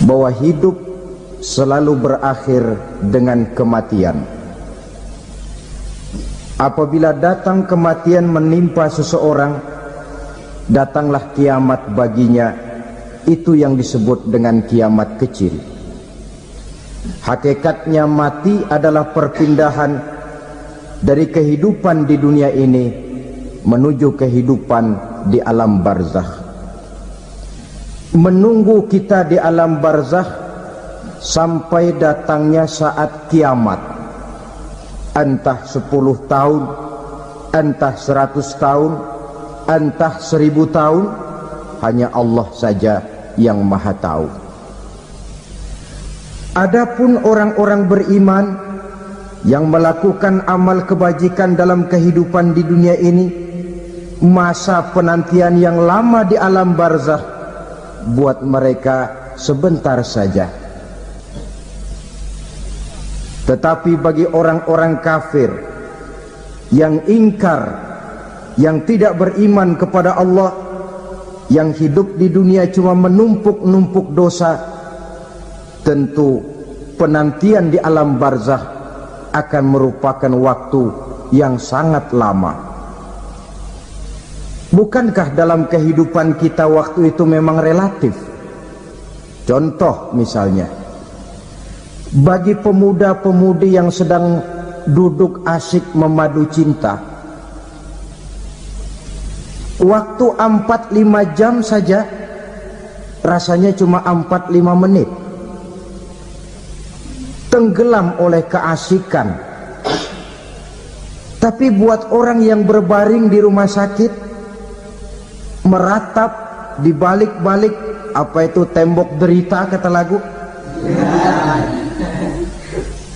bahwa hidup selalu berakhir dengan kematian. Apabila datang kematian menimpa seseorang, datanglah kiamat baginya. Itu yang disebut dengan kiamat kecil. Hakikatnya mati adalah perpindahan dari kehidupan di dunia ini menuju kehidupan di alam barzakh. Menunggu kita di alam barzakh sampai datangnya saat kiamat, entah 10 tahun, entah 100 tahun, entah 1000 tahun, hanya Allah saja yang maha tahu. Adapun orang-orang beriman yang melakukan amal kebajikan dalam kehidupan di dunia ini, masa penantian yang lama di alam barzakh buat mereka sebentar saja. Tetapi bagi orang-orang kafir yang ingkar, yang tidak beriman kepada Allah, yang hidup di dunia cuma menumpuk-numpuk dosa, tentu penantian di alam barzakh akan merupakan waktu yang sangat lama. Bukankah dalam kehidupan kita waktu itu memang relatif? Contoh misalnya, bagi pemuda-pemudi yang sedang duduk asyik memadu cinta, waktu 4-5 jam saja rasanya cuma 4-5 menit, tenggelam oleh keasikan. Tapi buat orang yang berbaring di rumah sakit, meratap di balik-balik apa itu tembok derita kata lagu,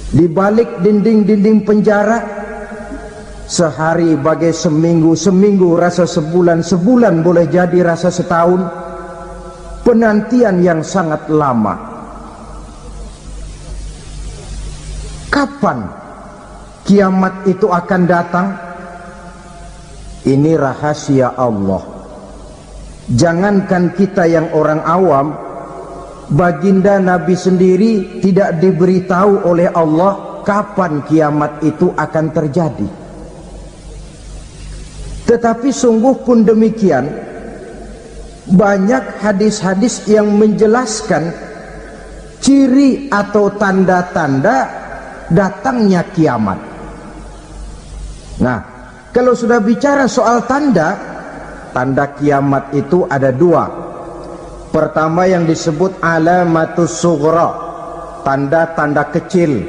di balik dinding-dinding penjara, sehari bagai seminggu, seminggu rasa sebulan, sebulan boleh jadi rasa setahun. Penantian yang sangat lama. Kapan kiamat itu akan datang? Ini rahasia Allah. Jangankan kita yang orang awam, baginda Nabi sendiri tidak diberitahu oleh Allah kapan kiamat itu akan terjadi. Tetapi sungguh pun demikian, banyak hadis-hadis yang menjelaskan ciri atau tanda-tanda datangnya kiamat. Nah, kalau sudah bicara soal tanda, tanda kiamat itu ada 2. Pertama yang disebut alamatus sughra, tanda-tanda kecil.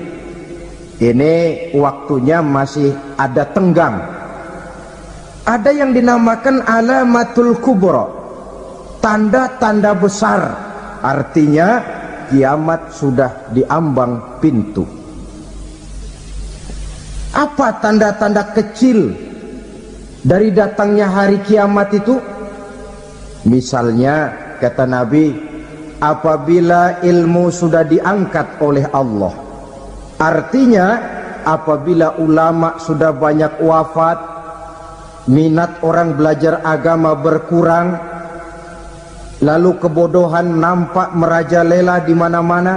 Ini waktunya masih ada tenggang. Ada yang dinamakan alamatul kubra, tanda-tanda besar, artinya kiamat sudah diambang pintu. Apa tanda-tanda kecil dari datangnya hari kiamat itu? Misalnya kata Nabi, apabila ilmu sudah diangkat oleh Allah, artinya apabila ulama sudah banyak wafat, minat orang belajar agama berkurang, lalu kebodohan nampak merajalela di mana-mana,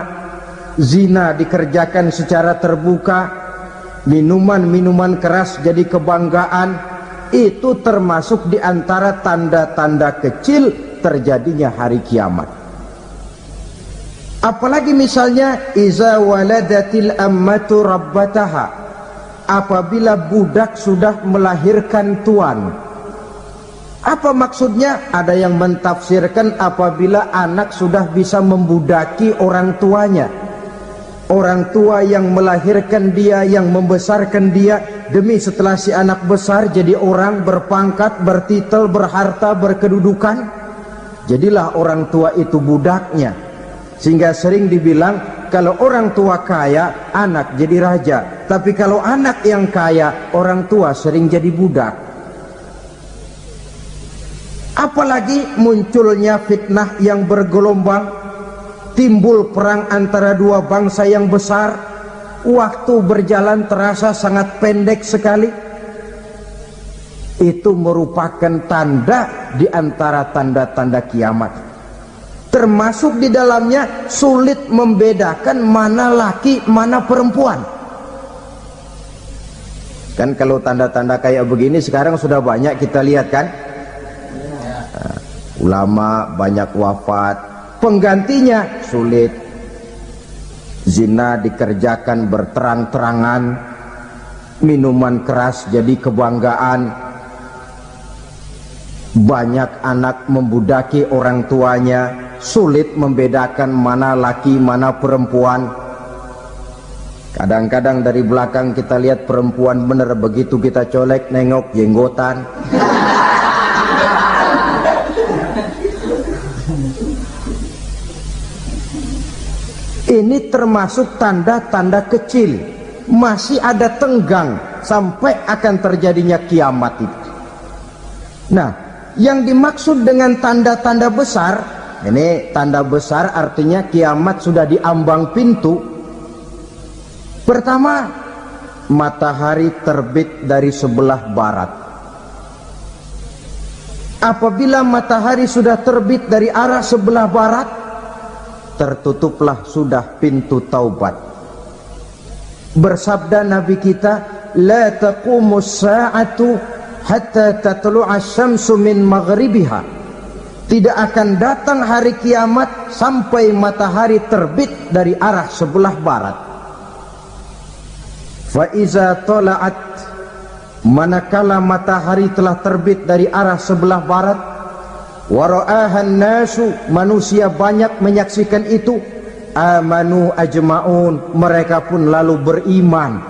zina dikerjakan secara terbuka, minuman-minuman keras jadi kebanggaan, itu termasuk di antara tanda-tanda kecil terjadinya hari kiamat. Apalagi misalnya iza waladatil ammatu rabbataha, apabila budak sudah melahirkan tuan. Apa maksudnya? Ada yang mentafsirkan apabila anak sudah bisa membudaki orang tuanya. Orang tua yang melahirkan dia, yang membesarkan dia, demi setelah si anak besar jadi orang berpangkat, bertitel, berharta, berkedudukan, jadilah orang tua itu budaknya. Sehingga sering dibilang kalau orang tua kaya, anak jadi raja. Tapi kalau anak yang kaya, orang tua sering jadi budak. Apalagi munculnya fitnah yang bergelombang, timbul perang antara dua bangsa yang besar, waktu berjalan terasa sangat pendek sekali. Itu merupakan tanda di antara tanda-tanda kiamat. termasuk di dalamnya sulit membedakan mana laki mana perempuan. Kan kalau tanda-tanda kayak begini sekarang sudah banyak kita lihat kan. Ulama banyak wafat, penggantinya sulit. Zina dikerjakan berterang-terangan, minuman keras jadi kebanggaan, banyak anak membudaki orang tuanya, sulit membedakan mana laki mana perempuan. Kadang-kadang dari belakang kita lihat perempuan bener, begitu kita colek nengok jenggotan. Ini termasuk tanda-tanda kecil, masih ada tenggang sampai akan terjadinya kiamat itu. Nah, yang dimaksud dengan tanda-tanda besar, ini tanda besar artinya kiamat sudah di ambang pintu. Pertama, matahari terbit dari sebelah barat. Apabila matahari sudah terbit dari arah sebelah barat, tertutuplah sudah pintu taubat. Bersabda Nabi kita, la taqumus sa'atu hatta tatlu'a syamsu min maghribiha. Tidak akan datang hari kiamat sampai matahari terbit dari arah sebelah barat. Fa iza tala'at, manakala matahari telah terbit dari arah sebelah barat, wara'ahan nasu, manusia banyak menyaksikan itu, amanu ajma'un, mereka pun lalu beriman.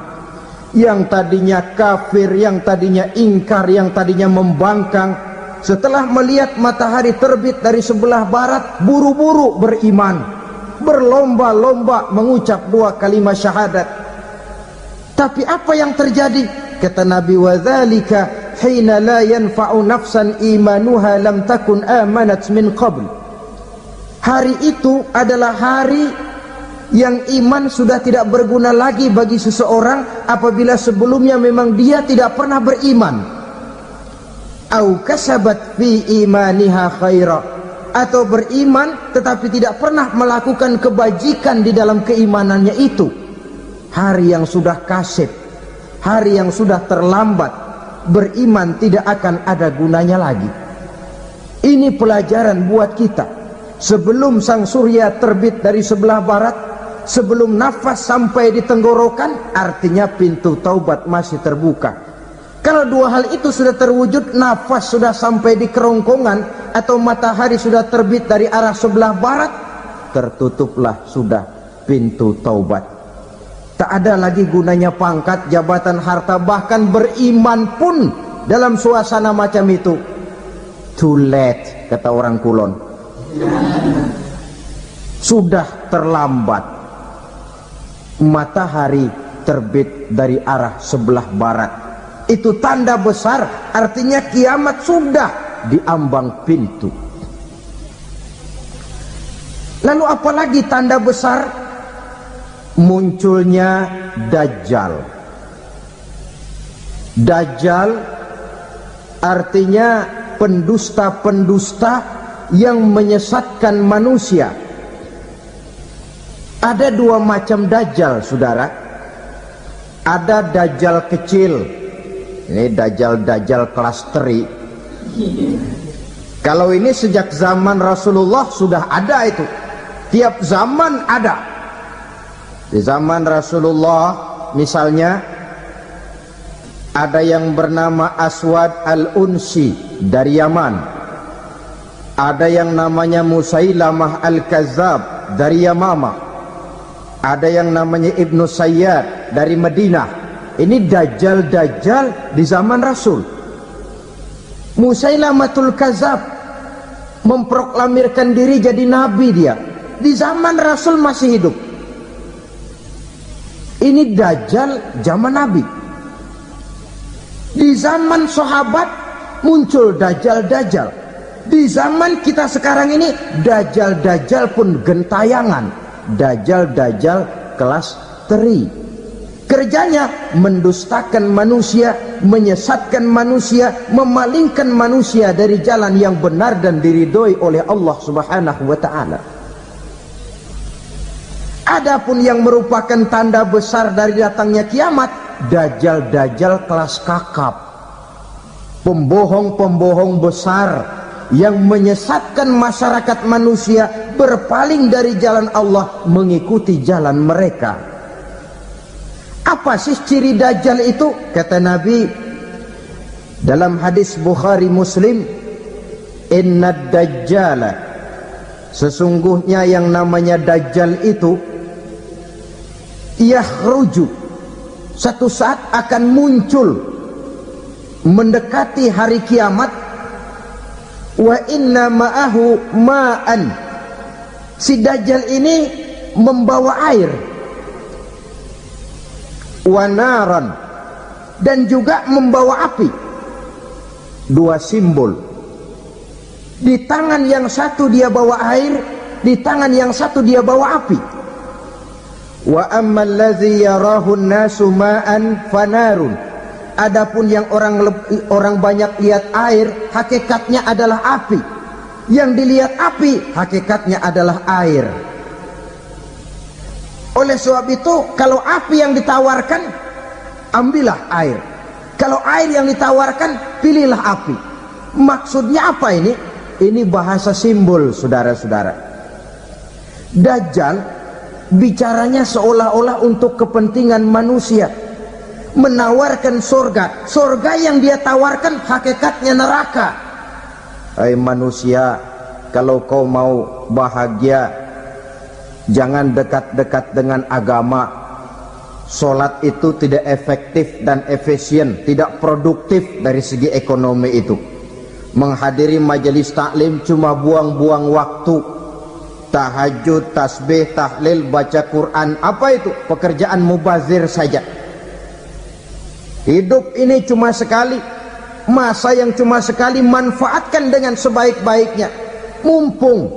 Yang tadinya kafir, yang tadinya ingkar, yang tadinya membangkang, setelah melihat matahari terbit dari sebelah barat, buru-buru beriman, berlomba-lomba mengucap dua kalimat syahadat. Tapi apa yang terjadi? Kata Nabi, wadzalika hina la yanfa'u nafsan imanuha lam takun amanat min qabl. Hari itu adalah hari yang iman sudah tidak berguna lagi bagi seseorang apabila sebelumnya memang dia tidak pernah beriman. Au kasabat fi imaniha khaira, atau beriman tetapi tidak pernah melakukan kebajikan di dalam keimanannya itu. Hari yang sudah kasib, hari yang sudah terlambat, beriman tidak akan ada gunanya lagi. Ini pelajaran buat kita. Sebelum sang surya terbit dari sebelah barat, sebelum nafas sampai di tenggorokan, artinya pintu taubat masih terbuka. Kalau dua hal itu sudah terwujud, nafas sudah sampai di kerongkongan atau matahari sudah terbit dari arah sebelah barat, tertutuplah sudah pintu taubat. Tak ada lagi gunanya pangkat, jabatan, harta, bahkan beriman pun dalam suasana macam itu too late, kata orang Kulon. Sudah terlambat. Matahari terbit dari arah sebelah barat, itu tanda besar, artinya kiamat sudah di ambang pintu. Lalu apalagi tanda besar? Munculnya Dajjal. Dajjal artinya pendusta-pendusta yang menyesatkan manusia. Ada dua macam Dajjal, saudara. Ada Dajjal kecil, ini Dajjal kelas teri. Kalau ini sejak zaman Rasulullah sudah ada itu, tiap zaman ada. Di zaman Rasulullah misalnya ada yang bernama Aswad al-Unsi dari Yaman, ada yang namanya Musailamah al-Kazzab dari Yamama, ada yang namanya Ibnu Sayyad dari Madinah. Ini Dajjal-Dajjal di zaman Rasul. Musailamatul Kazzab memproklamirkan diri jadi nabi, dia di zaman Rasul masih hidup. Ini Dajjal zaman Nabi. Di zaman sahabat muncul Dajjal-Dajjal. Di zaman kita sekarang ini Dajjal-Dajjal pun gentayangan. Dajjal-Dajjal kelas teri. Kerjanya mendustakan manusia menyesatkan manusia, memalingkan manusia dari jalan yang benar dan diridhoi oleh Allah Subhanahu wa ta'ala. Adapun yang merupakan tanda besar dari datangnya kiamat, dajjal-dajjal kelas kakap, pembohong-pembohong besar yang menyesatkan masyarakat manusia berpaling dari jalan Allah mengikuti jalan mereka. Apa sih ciri dajjal itu? Kata Nabi dalam hadis Bukhari Muslim, innad dajjala, sesungguhnya yang namanya dajjal itu yakhruju, satu saat akan muncul mendekati hari kiamat, wa inna ma'ahu ma'an, si dajjal ini membawa air, wa naran, dan juga membawa api. Dua simbol, di tangan yang satu dia bawa air, di tangan yang satu dia bawa api. Wa ammal ladzi yarahu an-nasu ma'an fanarun, adapun yang orang banyak lihat air, hakikatnya adalah api. Yang dilihat api, hakikatnya adalah air. Oleh sebab itu, kalau api yang ditawarkan, ambillah air. Kalau air yang ditawarkan, pilihlah api. Maksudnya apa ini? Ini bahasa simbol, saudara-saudara. Dajjal bicaranya seolah-olah untuk kepentingan manusia, menawarkan surga. Surga yang dia tawarkan hakikatnya neraka. Hai manusia, kalau kau mau bahagia, jangan dekat-dekat dengan agama. Solat itu tidak efektif dan efisien, tidak produktif dari segi ekonomi itu. Menghadiri majelis taklim cuma buang-buang waktu. Tahajud, tasbih, tahlil, baca Quran, apa itu? Pekerjaan mubazir saja. Hidup ini cuma sekali, masa yang cuma sekali, manfaatkan dengan sebaik-baiknya. Mumpung,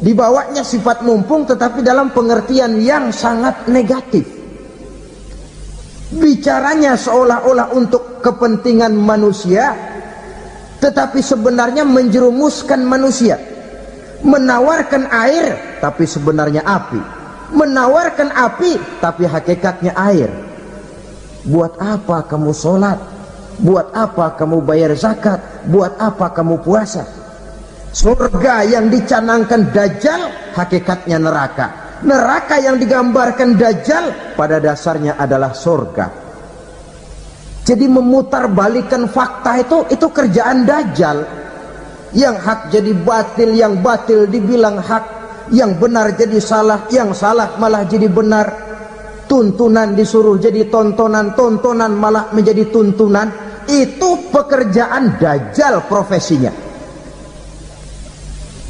dibawanya sifat mumpung tetapi dalam pengertian yang sangat negatif. Bicaranya seolah-olah untuk kepentingan manusia, tetapi sebenarnya menjerumuskan manusia. Menawarkan air, tapi sebenarnya api. Menawarkan api, tapi hakikatnya air. Buat apa kamu sholat? Buat apa kamu bayar zakat? Buat apa kamu puasa? Surga yang dicanangkan dajjal, hakikatnya neraka. Neraka yang digambarkan dajjal, pada dasarnya adalah surga. Jadi memutarbalikkan fakta itu kerjaan dajjal. Yang hak jadi batil, yang batil dibilang hak, yang benar jadi salah, yang salah malah jadi benar. Tuntunan disuruh jadi tontonan, tontonan malah menjadi tuntunan. Itu pekerjaan dajjal profesinya.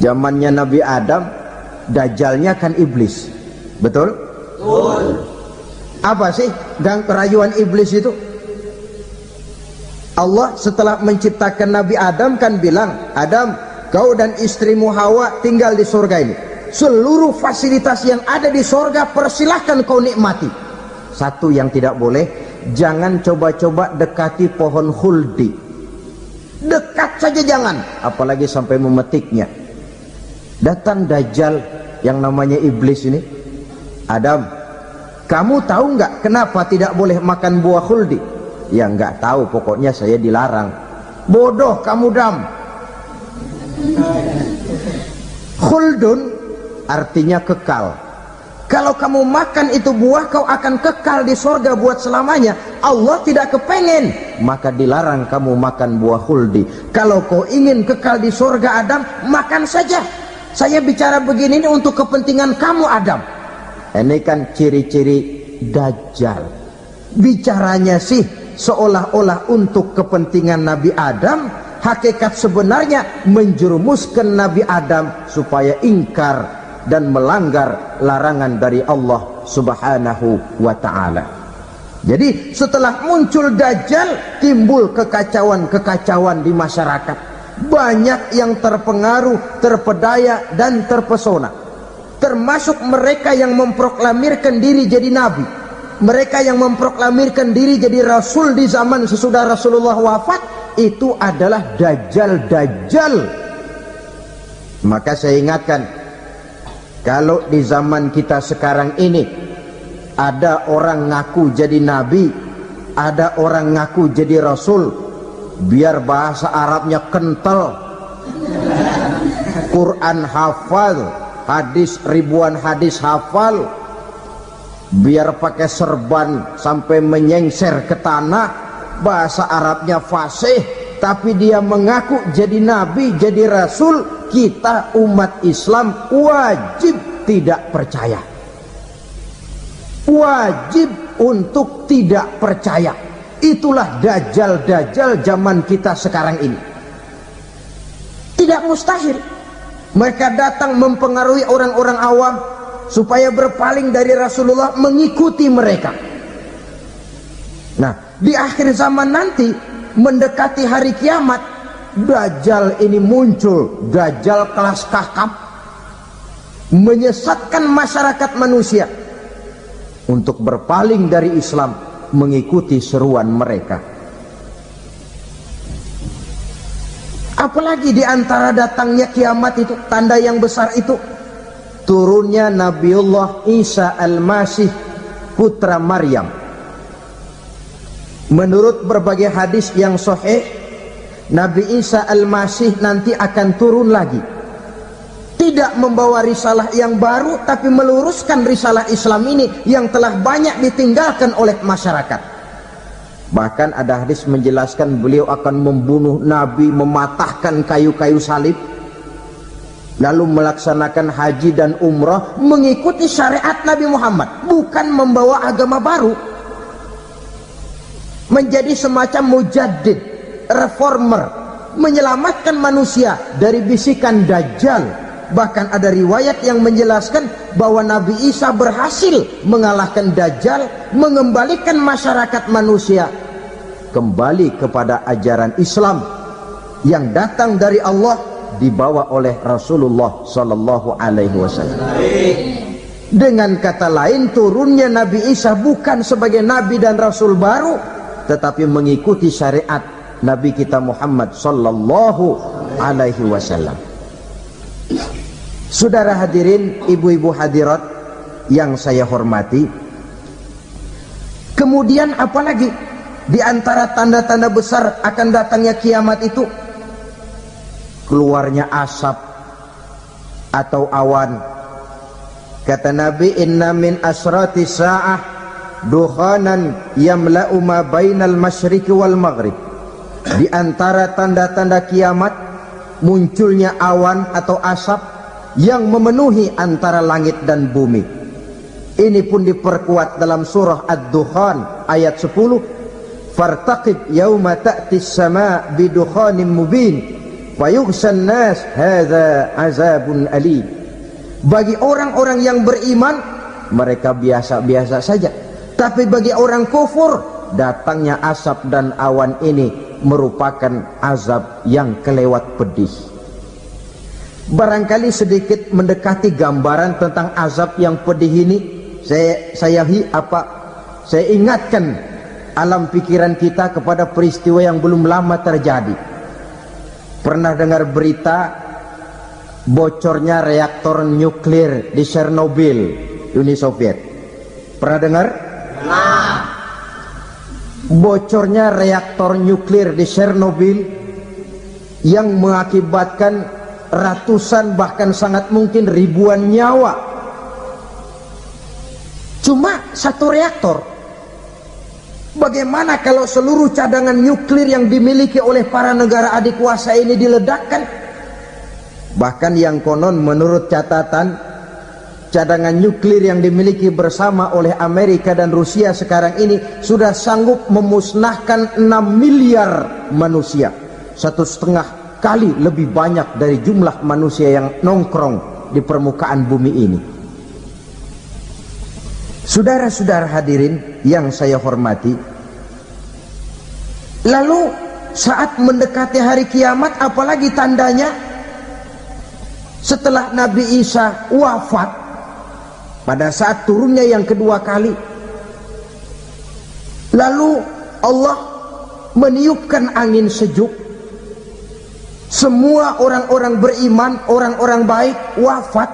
Zamannya Nabi Adam, dajjalnya kan iblis. Betul? Betul. Apa sih gang rayuan iblis itu? Allah setelah menciptakan Nabi Adam kan bilang, Adam, kau dan istrimu Hawa tinggal di surga ini. Seluruh fasilitas yang ada di surga persilahkan kau nikmati. Satu yang tidak boleh, jangan coba-coba dekati pohon khuldi. Dekat saja jangan, apalagi sampai memetiknya. Datang dajjal yang namanya iblis ini. Adam, kamu tahu nggak kenapa tidak boleh makan buah khuldi? Ya nggak tahu, pokoknya saya dilarang. Bodoh kamu Dam. Khuldun artinya kekal. Kalau kamu makan itu buah, kau akan kekal di surga buat selamanya. Allah tidak kepengen, maka dilarang kamu makan buah khuldi. Kalau kau ingin kekal di surga Adam, makan saja. Saya bicara begini ini untuk kepentingan kamu Adam. Ini kan ciri-ciri dajjal. Bicaranya sih seolah-olah untuk kepentingan Nabi Adam, hakikat sebenarnya menjerumuskan Nabi Adam supaya ingkar dan melanggar larangan dari Allah Subhanahu wa ta'ala. Jadi setelah muncul dajjal, timbul kekacauan-kekacauan di masyarakat. Banyak yang terpengaruh, terpedaya dan terpesona, termasuk mereka yang memproklamirkan diri jadi nabi. mereka yang memproklamirkan diri jadi rasul di zaman sesudah Rasulullah wafat, itu adalah dajjal-dajjal. Maka saya ingatkan, kalau di zaman kita sekarang ini ada orang ngaku jadi nabi, ada orang ngaku jadi rasul, biar bahasa Arabnya kental, Quran hafal, hadis ribuan hadis hafal, biar pakai serban sampai menyengser ke tanah, bahasa Arabnya fasih, tapi dia mengaku jadi nabi, jadi rasul, kita umat Islam wajib tidak percaya, wajib untuk tidak percaya. Itulah dajjal-dajjal zaman kita sekarang ini. Tidak mustahil mereka datang mempengaruhi orang-orang awam supaya berpaling dari Rasulullah, mengikuti mereka. Nah, di akhir zaman nanti, mendekati hari kiamat, dajjal ini muncul, dajjal kelas kakap, menyesatkan masyarakat manusia untuk berpaling dari Islam, mengikuti seruan mereka. Apalagi di antara datangnya kiamat itu, tanda yang besar itu, turunnya Nabiullah Isa Al-Masih, putra Maryam. Menurut berbagai hadis yang sahih, Nabi Isa Al-Masih nanti akan turun lagi, tidak membawa risalah yang baru, tapi meluruskan risalah Islam ini yang telah banyak ditinggalkan oleh masyarakat. Bahkan ada hadis menjelaskan beliau akan membunuh Nabi, mematahkan kayu-kayu salib, lalu melaksanakan haji dan umrah mengikuti syariat Nabi Muhammad, bukan membawa agama baru, menjadi semacam mujaddid, reformer, menyelamatkan manusia dari bisikan dajjal. Bahkan ada riwayat yang menjelaskan bahwa Nabi Isa berhasil mengalahkan dajjal, mengembalikan masyarakat manusia kembali kepada ajaran Islam yang datang dari Allah, dibawa oleh Rasulullah sallallahu alaihi wasallam. Dengan kata lain, turunnya Nabi Isa bukan sebagai nabi dan rasul baru, tetapi mengikuti syariat Nabi kita Muhammad sallallahu alaihi wasallam. Saudara hadirin, ibu-ibu hadirat yang saya hormati, kemudian apalagi di antara tanda-tanda besar akan datangnya kiamat itu? Keluarnya asap atau awan. Kata Nabi, inna min asrati sa'ah dukhanan yamla'u ma bainal masyriqi wal maghrib. Di antara tanda-tanda kiamat, munculnya awan atau asap yang memenuhi antara langit dan bumi. Ini pun diperkuat dalam surah Ad-Dukhan ayat 10. Fartaqib yauma ta'ti as-sama' bidukhanin mubin fayughshan nas hadza azabun alim. Bagi orang-orang yang beriman, mereka biasa-biasa saja, tapi bagi orang kufur, datangnya asap dan awan ini merupakan azab yang kelewat pedih. Barangkali sedikit mendekati gambaran tentang azab yang pedih ini, saya ingatkan alam pikiran kita kepada peristiwa yang belum lama terjadi. Pernah dengar berita bocornya reaktor nuklir di Chernobyl, Uni Soviet? Pernah dengar? Nah, bocornya reaktor nuklir di Chernobyl yang mengakibatkan ratusan, bahkan sangat mungkin ribuan nyawa. Cuma satu reaktor. Bagaimana kalau seluruh cadangan nuklir yang dimiliki oleh para negara adik kuasa ini diledakkan? Bahkan yang konon menurut catatan, cadangan nuklir yang dimiliki bersama oleh Amerika dan Rusia sekarang ini sudah sanggup memusnahkan 6 miliar manusia, 1,5 kali lebih banyak dari jumlah manusia yang nongkrong di permukaan bumi ini. Saudara-saudara hadirin yang saya hormati, lalu saat mendekati hari kiamat, apalagi tandanya? Setelah Nabi Isa wafat, pada saat turunnya yang kedua kali, Lalu Allah meniupkan angin sejuk. Semua orang-orang beriman, orang-orang baik wafat,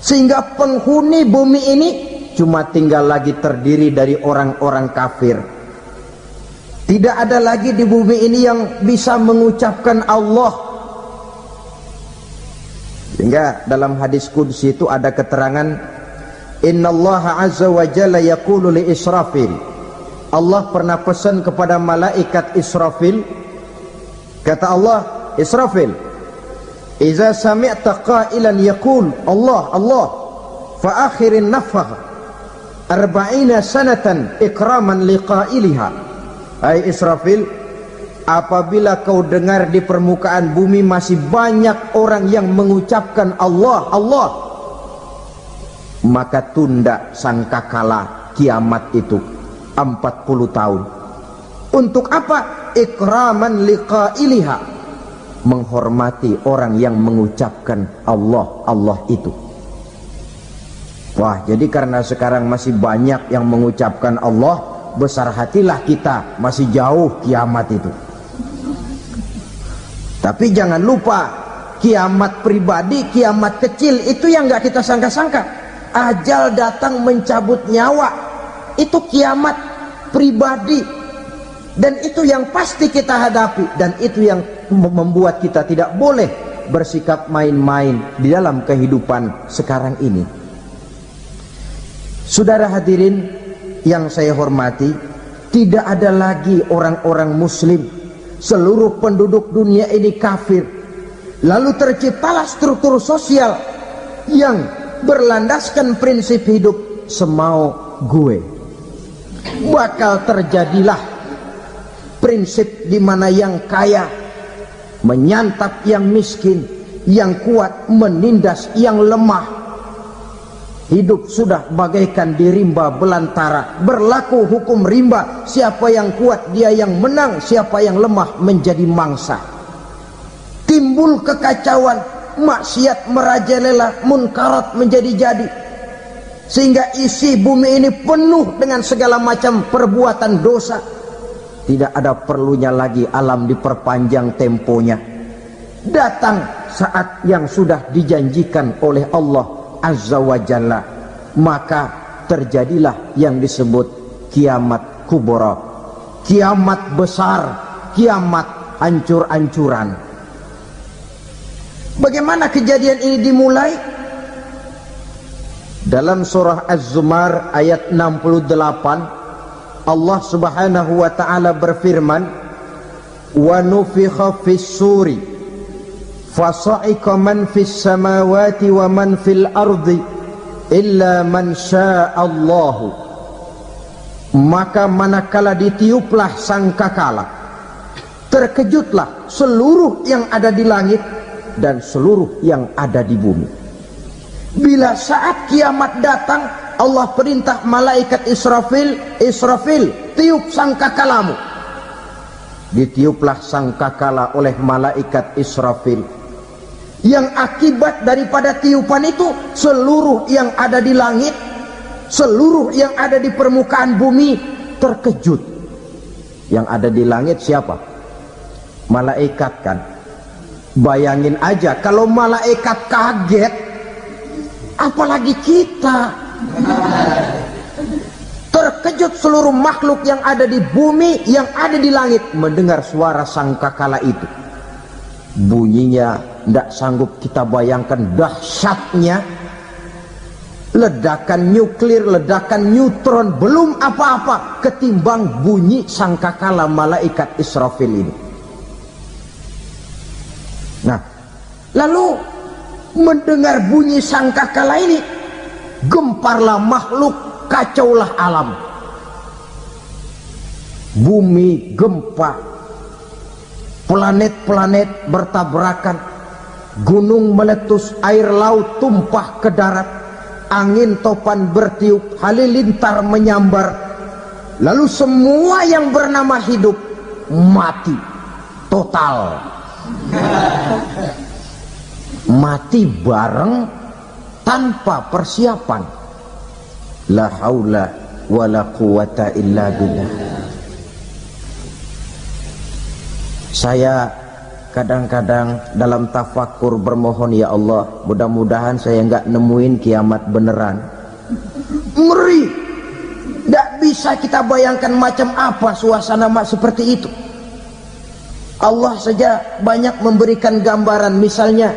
sehingga penghuni bumi ini cuma tinggal lagi terdiri dari orang-orang kafir. Tidak ada lagi di bumi ini yang bisa mengucapkan Allah. Sehingga dalam hadis qudsi itu ada keterangan, innallaha azza wa jalla yaqulu li Israfil. Allah pernah pesan kepada malaikat Israfil, kata Allah, Israfil, iza sami'ta qailan yaqul Allah Allah fa akhirin nafakh 40 sanatan ikraman liqailiha. Hai Israfil, apabila kau dengar di permukaan bumi masih banyak orang yang mengucapkan Allah Allah, maka tunda sangkakala kiamat itu 40 tahun. Untuk apa? Ikraman liqailiha, menghormati orang yang mengucapkan Allah Allah itu. Wah, jadi karena sekarang masih banyak yang mengucapkan Allah, besar hatilah kita, masih jauh kiamat itu. Tapi jangan lupa, kiamat pribadi, kiamat kecil itu yang gak kita sangka-sangka. Ajal datang mencabut nyawa, itu kiamat pribadi, dan itu yang pasti kita hadapi, dan itu yang membuat kita tidak boleh bersikap main-main di dalam kehidupan sekarang ini. Saudara hadirin yang saya hormati, tidak ada lagi orang-orang muslim. Seluruh penduduk dunia ini kafir. Lalu terciptalah struktur sosial yang berlandaskan prinsip hidup semau gue. Bakal terjadilah prinsip di mana yang kaya menyantap yang miskin, yang kuat menindas yang lemah. Hidup sudah bagaikan di rimba belantara, berlaku hukum rimba. Siapa yang kuat dia yang menang, siapa yang lemah menjadi mangsa. Timbul kekacauan, maksiat merajalela, munkarat menjadi-jadi, sehingga isi bumi ini penuh dengan segala macam perbuatan dosa. Tidak ada perlunya lagi alam diperpanjang temponya. Datang saat yang sudah dijanjikan oleh Allah Azza wa Jalla, maka terjadilah yang disebut kiamat kubra, kiamat besar, kiamat hancur-hancuran. Bagaimana kejadian ini dimulai? Dalam surah Az-Zumar ayat 68, Allah Subhanahu wa taala berfirman, wa nufikha fis-suri fasa'iqa man fis samawati wa man fil ardi illa man sya'allahu. Maka manakala ditiuplah sangkakala, terkejutlah seluruh yang ada di langit dan seluruh yang ada di bumi. Bila saat kiamat datang, Allah perintah malaikat Israfil, Israfil, tiup sangkakalamu. Ditiuplah sangkakala oleh malaikat Israfil. Yang akibat daripada tiupan itu, seluruh yang ada di langit, seluruh yang ada di permukaan bumi terkejut. Yang ada di langit siapa? Malaikat kan. Bayangin aja kalau malaikat kaget, apalagi kita. Terkejut seluruh makhluk yang ada di bumi, yang ada di langit mendengar suara sangkakala itu. Bunyinya tidak sanggup kita bayangkan dahsyatnya. Ledakan nuklir, ledakan neutron, belum apa-apa ketimbang bunyi sangkakala malaikat Israfil ini. Nah, lalu mendengar bunyi sangkakala ini, gemparlah makhluk, kacaulah alam. Bumi gempa, planet-planet bertabrakan, gunung meletus, air laut tumpah ke darat, angin topan bertiup, halilintar menyambar. Lalu semua yang bernama hidup mati total. Mati bareng tanpa persiapan. La haula wala quwata illa billah. Saya kadang-kadang dalam tafakur bermohon, ya Allah, mudah-mudahan saya enggak nemuin kiamat beneran. Ngeri. Tidak bisa kita bayangkan macam apa suasana seperti itu. Allah saja banyak memberikan gambaran, misalnya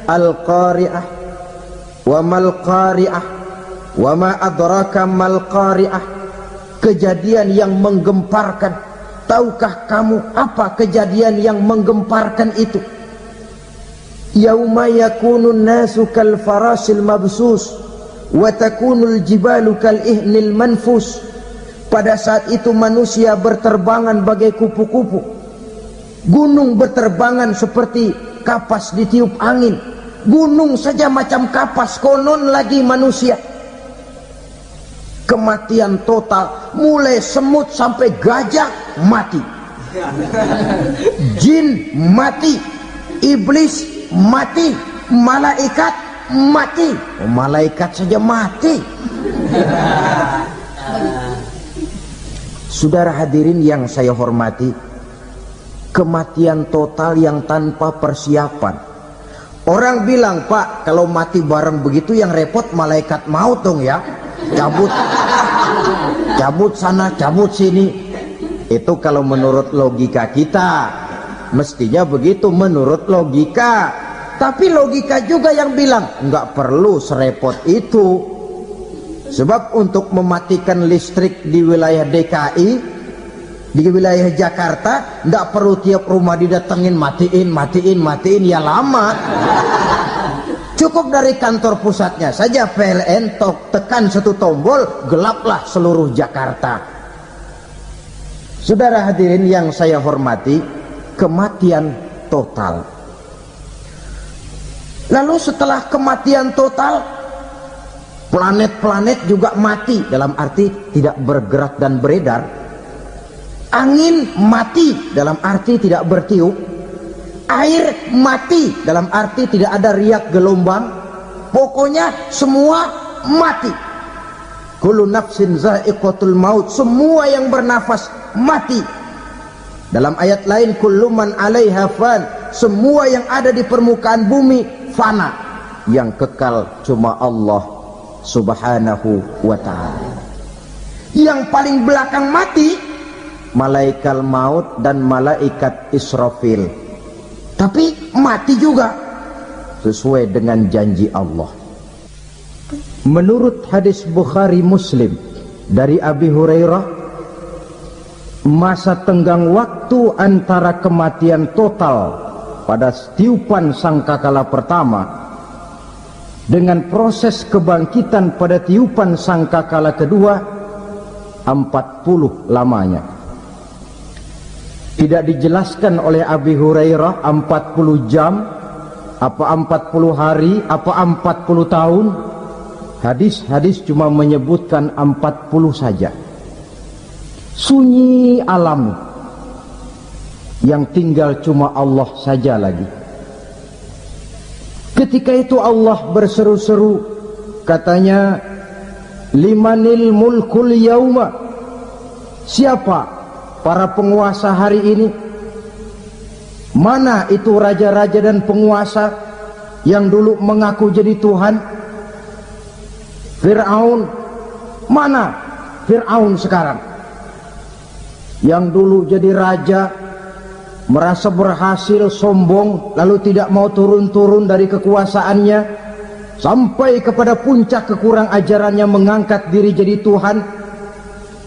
Al-Qari'ah, wa mal qari'ah, wa ma adraka mal qari'ah. Kejadian yang menggemparkan. Tahukah kamu apa kejadian yang menggemparkan itu? Yauma yakunun nasu kal farasil mabsus wa takunul jibalu kal ihnil manfus. Pada saat itu manusia berterbangan bagai kupu-kupu, gunung berterbangan seperti kapas ditiup angin. Gunung saja macam kapas, konon lagi manusia. Kematian total, mulai semut sampai gajah mati, jin mati, iblis mati, malaikat mati. Malaikat saja mati. Saudara hadirin yang saya hormati, kematian total yang tanpa persiapan. Orang bilang, Pak, kalau mati bareng begitu yang repot malaikat maut dong ya. Cabut sana, cabut sini. Itu kalau menurut logika kita, mestinya begitu menurut logika. Tapi logika juga yang bilang nggak perlu serepot itu. Sebab untuk mematikan listrik di wilayah DKI, di wilayah Jakarta, nggak perlu tiap rumah didatengin matiin, ya lama. Cukup dari kantor pusatnya saja PLN, tekan satu tombol, gelaplah seluruh Jakarta. Saudara hadirin yang saya hormati, kematian total. Lalu setelah kematian total, planet-planet juga mati, dalam arti tidak bergerak dan beredar. Angin mati, dalam arti tidak bertiup. Air mati, dalam arti tidak ada riak gelombang. Pokoknya semua mati. Kullu nafsin za'iqatul maut, semua yang bernafas mati. Dalam ayat lain, kullu man 'alaiha fan, semua yang ada di permukaan bumi fana. Yang kekal cuma Allah Subhanahu wa ta'ala. Yang paling belakang mati malaikat maut dan malaikat Israfil. Tapi mati juga sesuai dengan janji Allah. Menurut hadis Bukhari Muslim dari Abi Hurairah, masa tenggang waktu antara kematian total pada tiupan sangkakala pertama dengan proses kebangkitan pada tiupan sangkakala kedua 40 lamanya. Tidak dijelaskan oleh Abi Hurairah 40 jam, apa 40 hari, apa 40 tahun. Hadis-hadis cuma menyebutkan 40 saja. Sunyi alam, yang tinggal cuma Allah saja lagi. Ketika itu Allah berseru-seru, katanya, limanil mulkul yauma, siapa para penguasa hari ini? Mana itu raja-raja dan penguasa yang dulu mengaku jadi Tuhan? Fir'aun. Mana Fir'aun sekarang? Yang dulu jadi raja, merasa berhasil, sombong, lalu tidak mau turun-turun dari kekuasaannya, sampai kepada puncak kekurang ajarannya mengangkat diri jadi Tuhan.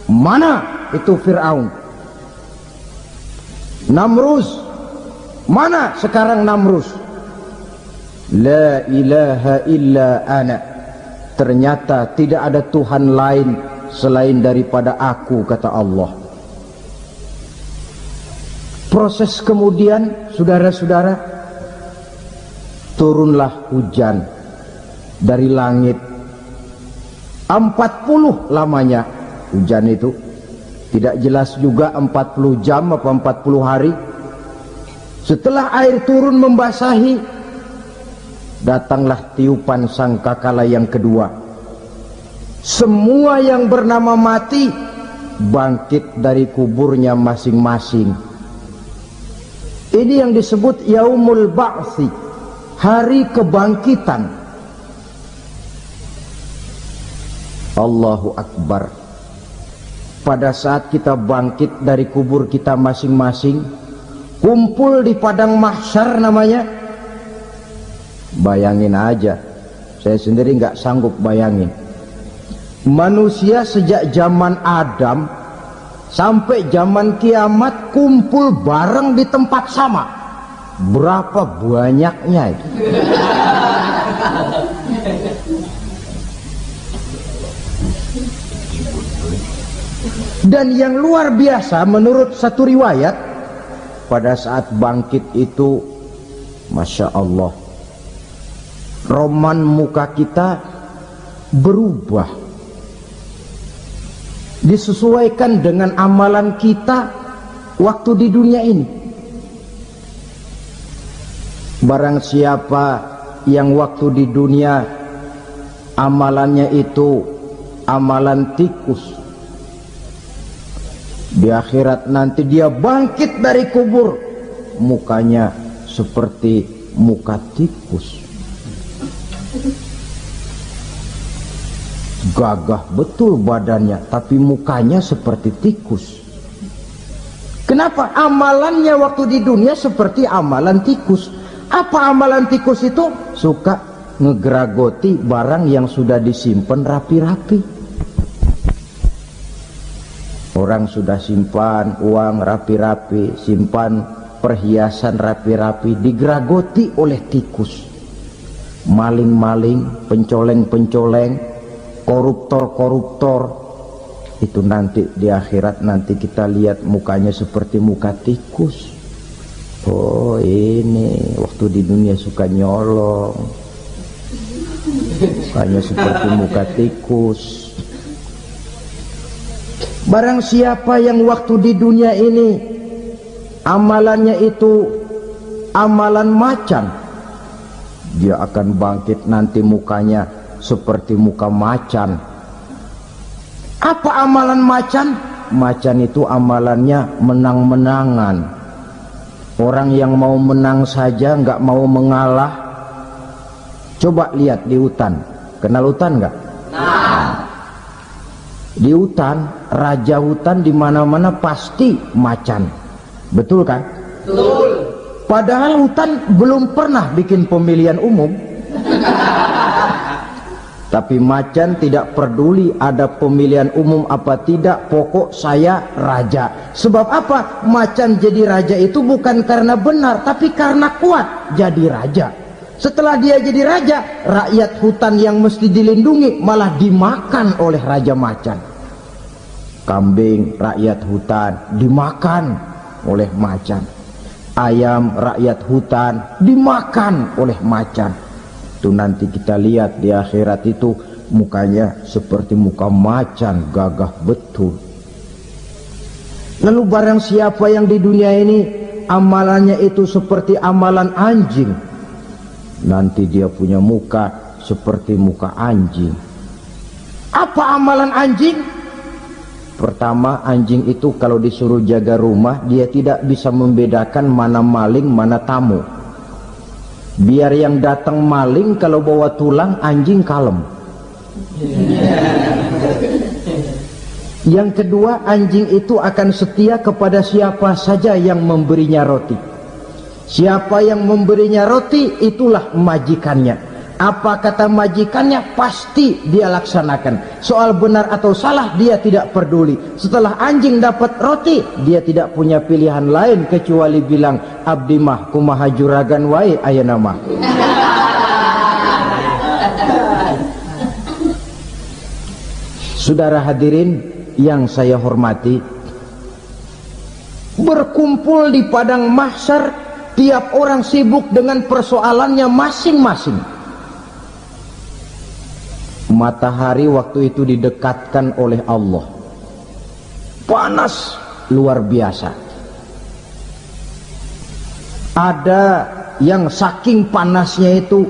Mana itu Fir'aun? Namrus. Mana sekarang Namrus? La ilaha illa ana, ternyata tidak ada Tuhan lain selain daripada aku, kata Allah. Proses kemudian, saudara-saudara, turunlah hujan dari langit. 40 lamanya hujan itu. Tidak jelas juga 40 jam apa 40 hari. Setelah air turun membasahi, datanglah tiupan sangkakala yang kedua. semua yang bernama mati bangkit dari kuburnya masing-masing. Ini yang disebut yaumul ba'tsi, hari kebangkitan. Allahu Akbar. Pada saat kita bangkit dari kubur kita masing-masing, kumpul di padang mahsyar namanya. Bayangin aja, saya sendiri nggak sanggup bayangin. Manusia sejak zaman Adam sampai zaman kiamat kumpul bareng di tempat sama. Berapa banyaknya itu? Dan yang luar biasa menurut satu riwayat, pada saat bangkit itu, Masya Allah, roman muka kita berubah, disesuaikan dengan amalan kita waktu di dunia ini. Barang siapa yang waktu di dunia amalannya itu amalan tikus, di akhirat nanti dia bangkit dari kubur, mukanya seperti muka tikus. Gagah betul badannya, tapi mukanya seperti tikus. Kenapa? Amalannya waktu di dunia seperti amalan tikus. Apa amalan tikus itu? Suka ngegeragoti barang yang sudah disimpan rapi-rapi. Orang sudah simpan uang rapi-rapi, simpan perhiasan rapi-rapi, digeragoti oleh tikus. Maling-maling, pencoleng-pencoleng, koruptor-koruptor, itu nanti di akhirat nanti kita lihat mukanya seperti muka tikus. Oh, ini waktu di dunia suka nyolong, mukanya seperti muka tikus. Barang siapa yang waktu di dunia ini amalannya itu amalan macan, dia akan bangkit nanti mukanya seperti muka macan. Apa amalan macan? Macan itu amalannya menang-menangan. Orang yang mau menang saja nggak mau mengalah. Coba lihat di hutan, kenal hutan nggak? Di hutan, raja hutan di mana-mana pasti macan, betul kan? Betul. Padahal hutan belum pernah bikin pemilihan umum. Tapi macan tidak peduli ada pemilihan umum apa tidak, pokok saya raja. Sebab apa? Macan jadi raja itu bukan karena benar, tapi karena kuat jadi raja. Setelah dia jadi raja, rakyat hutan yang mesti dilindungi malah dimakan oleh raja macan. Kambing rakyat hutan dimakan oleh macan. Ayam rakyat hutan dimakan oleh macan. Itu nanti kita lihat di akhirat itu mukanya seperti muka macan, gagah betul. Lalu barang siapa yang di dunia ini amalannya itu seperti amalan anjing, nanti dia punya muka seperti muka anjing. Apa amalan anjing? Pertama, anjing itu kalau disuruh jaga rumah, dia tidak bisa membedakan mana maling, mana tamu. Biar yang datang maling, kalau bawa tulang, anjing kalem. Yang kedua, anjing itu akan setia kepada siapa saja yang memberinya roti. Siapa yang memberinya roti, itulah majikannya. Apa kata majikannya, pasti dia laksanakan. Soal benar atau salah dia tidak peduli. Setelah anjing dapat roti, dia tidak punya pilihan lain kecuali bilang, abdi mah kumaha juragan wae ayeuna mah. Saudara hadirin yang saya hormati, berkumpul di padang mahsyar, tiap orang sibuk dengan persoalannya masing-masing. Matahari waktu itu didekatkan oleh Allah, panas luar biasa. Ada yang saking panasnya itu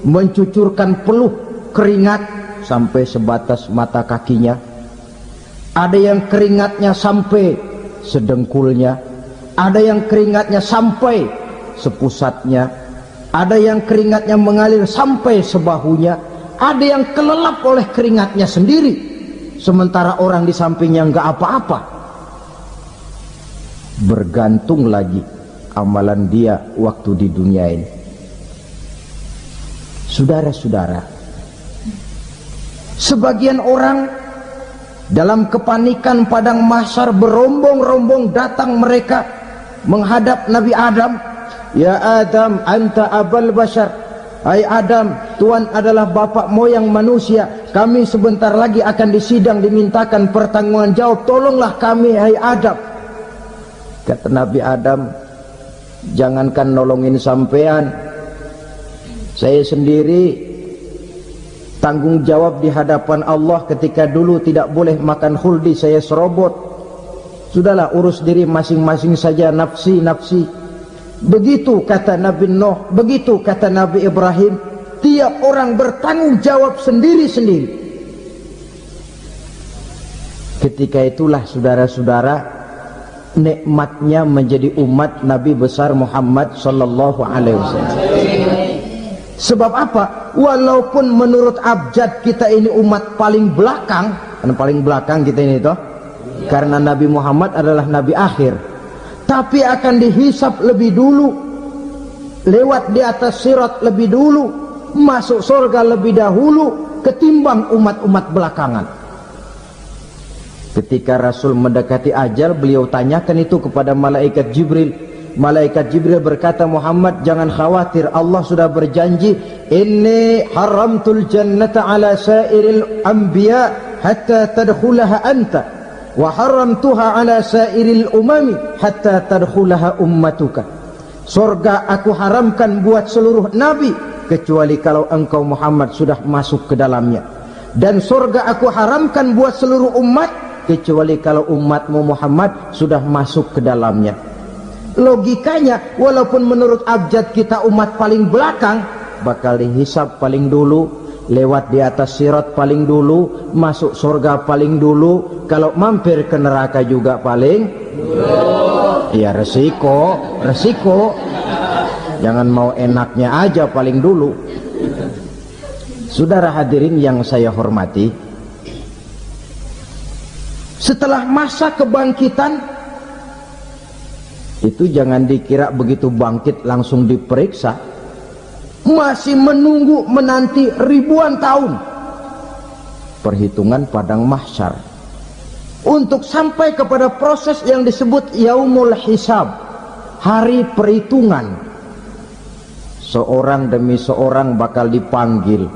mencucurkan peluh keringat sampai sebatas mata kakinya, ada yang keringatnya sampai sedengkulnya, ada yang keringatnya sampai sepusatnya, ada yang keringatnya mengalir sampai sebahunya, ada yang kelelap oleh keringatnya sendiri, sementara orang di sampingnya nggak apa-apa. Bergantung lagi amalan dia waktu di dunia ini. Saudara-saudara, sebagian orang dalam kepanikan padang mahsyar berombong-rombong datang mereka menghadap Nabi Adam. Ya Adam, anta abal bashar. Hai Adam, Tuhan adalah bapak moyang manusia. Kami sebentar lagi akan disidang, dimintakan pertanggungan jawab. Tolonglah kami, hai Adam. Kata Nabi Adam, jangankan nolongin sampean, saya sendiri tanggung jawab di hadapan Allah ketika dulu tidak boleh makan khuldi, saya serobot. Sudahlah, urus diri masing-masing saja, nafsi. Begitu kata Nabi Nuh, begitu kata Nabi Ibrahim. Tiap orang bertanggung jawab sendiri-sendiri. Ketika itulah saudara-saudara, nikmatnya menjadi umat Nabi besar Muhammad sallallahu alaihi wasallam. Sebab apa? Walaupun menurut abjad kita ini umat paling belakang, kan paling belakang kita ini toh, karena Nabi Muhammad adalah Nabi akhir, tapi akan dihisap lebih dulu, lewat di atas sirat lebih dulu, masuk surga lebih dahulu ketimbang umat-umat belakangan. Ketika Rasul mendekati ajal, beliau tanyakan itu kepada malaikat Jibril. Malaikat Jibril berkata, Muhammad jangan khawatir, Allah sudah berjanji, inni haramtul jannata ala sairil anbiya hatta tadkhulaha anta wa haramtuha ala sairil umami hatta tadkhulaha ummatuka. Surga aku haramkan buat seluruh nabi kecuali kalau engkau Muhammad sudah masuk ke dalamnya, dan surga aku haramkan buat seluruh umat kecuali kalau umatmu Muhammad sudah masuk ke dalamnya. Logikanya, walaupun menurut abjad kita umat paling belakang, bakal dihisap paling dulu, lewat di atas sirat paling dulu, masuk surga paling dulu, kalau mampir ke neraka juga paling dulu. Ya resiko. Jangan mau enaknya aja paling dulu. Saudara hadirin yang saya hormati, setelah masa kebangkitan itu jangan dikira begitu bangkit langsung diperiksa, masih menunggu menanti ribuan tahun perhitungan padang mahsyar untuk sampai kepada proses yang disebut yaumul hisab, hari perhitungan. Seorang demi seorang bakal dipanggil.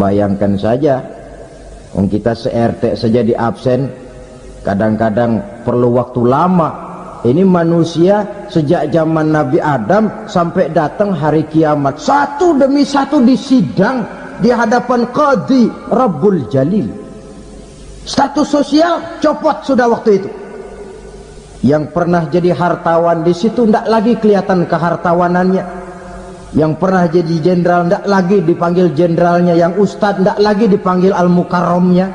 Bayangkan saja, kita se-RT saja di absen, kadang-kadang perlu waktu lama. Ini manusia sejak zaman Nabi Adam sampai datang hari kiamat, satu demi satu disidang di hadapan Qadhi Rabbul Jalil. Status sosial copot sudah waktu itu. Yang pernah jadi hartawan di situ tidak lagi kelihatan kehartawanannya. Yang pernah jadi jenderal tidak lagi dipanggil jenderalnya. Yang ustadz tidak lagi dipanggil al-mukarramnya.